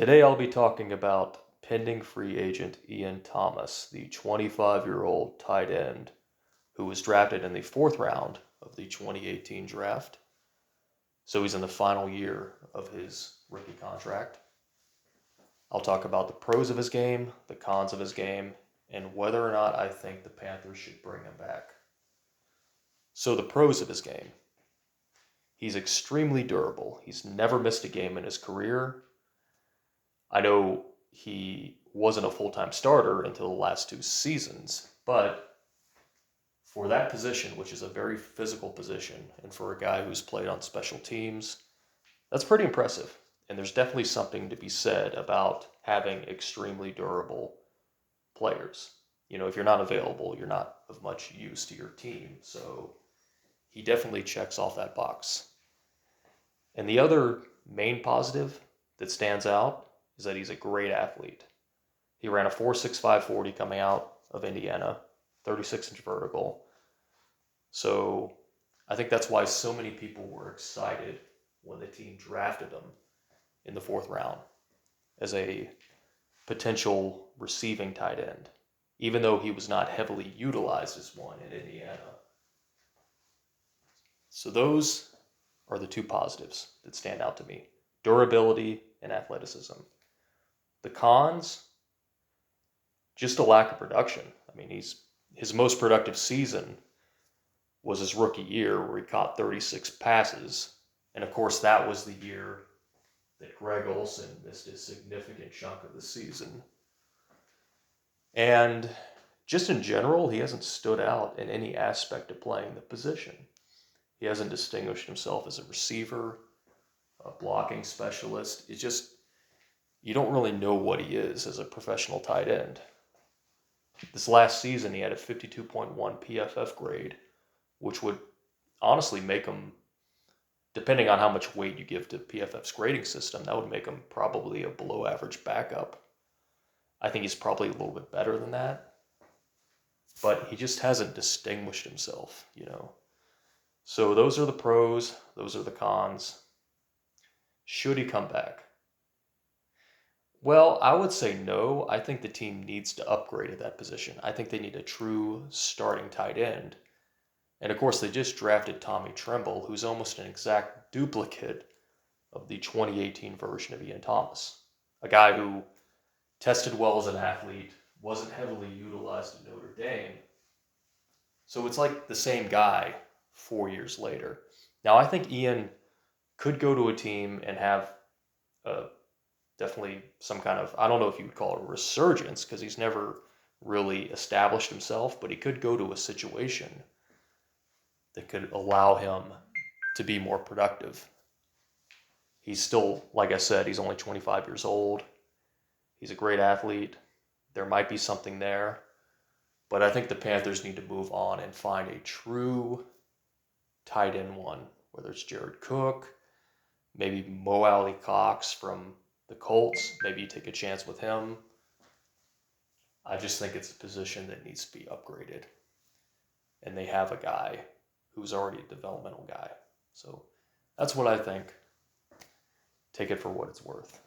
Today I'll be talking about pending free agent Ian Thomas, the 25-year-old tight end who was drafted in the fourth round of the 2018 draft. So he's in the final year of his rookie contract. I'll talk about the pros of his game, the cons of his game, and whether or not I think the Panthers should bring him back. So the pros of his game. He's extremely durable. He's never missed a game in his career. I know he wasn't a full-time starter until the last two seasons, but for that position, which is a very physical position, and for a guy who's played on special teams, that's pretty impressive. And there's definitely something to be said about having extremely durable players. You know, if you're not available, you're not of much use to your team. So he definitely checks off that box. And the other main positive that stands out is that he's a great athlete. He ran a 4.65 40 coming out of Indiana, 36-inch vertical. So I think that's why so many people were excited when the team drafted him in the fourth round as a potential receiving tight end, even though he was not heavily utilized as one in Indiana. So those are the two positives that stand out to me: durability and athleticism. The cons, just a lack of production. I mean, his most productive season was his rookie year where he caught 36 passes. And of course, that was the year that Greg Olsen missed a significant chunk of the season. And just in general, he hasn't stood out in any aspect of playing the position. He hasn't distinguished himself as a receiver, a blocking specialist. It's just, you don't really know what he is as a professional tight end. This last season, he had a 52.1 PFF grade, which would honestly make him, depending on how much weight you give to PFF's grading system, that would make him probably a below average backup. I think he's probably a little bit better than that, but he just hasn't distinguished himself, you know. So those are the pros, those are the cons. Should he come back? Well, I would say no. I think the team needs to upgrade at that position. I think they need a true starting tight end. And of course, they just drafted Tommy Tremble, who's almost an exact duplicate of the 2018 version of Ian Thomas. A guy who tested well as an athlete, wasn't heavily utilized at Notre Dame. So it's like the same guy 4 years later. Now, I think Ian could go to a team and have definitely some kind of, I don't know if you would call it a resurgence, because he's never really established himself, but he could go to a situation that could allow him to be more productive. He's still, like I said, he's only 25 years old. He's a great athlete. There might be something there. But I think the Panthers need to move on and find a true tight end one, whether it's Jared Cook, maybe Mo Alley Cox from the Colts. Maybe you take a chance with him. I just think it's a position that needs to be upgraded. And they have a guy who's already a developmental guy. So that's what I think. Take it for what it's worth.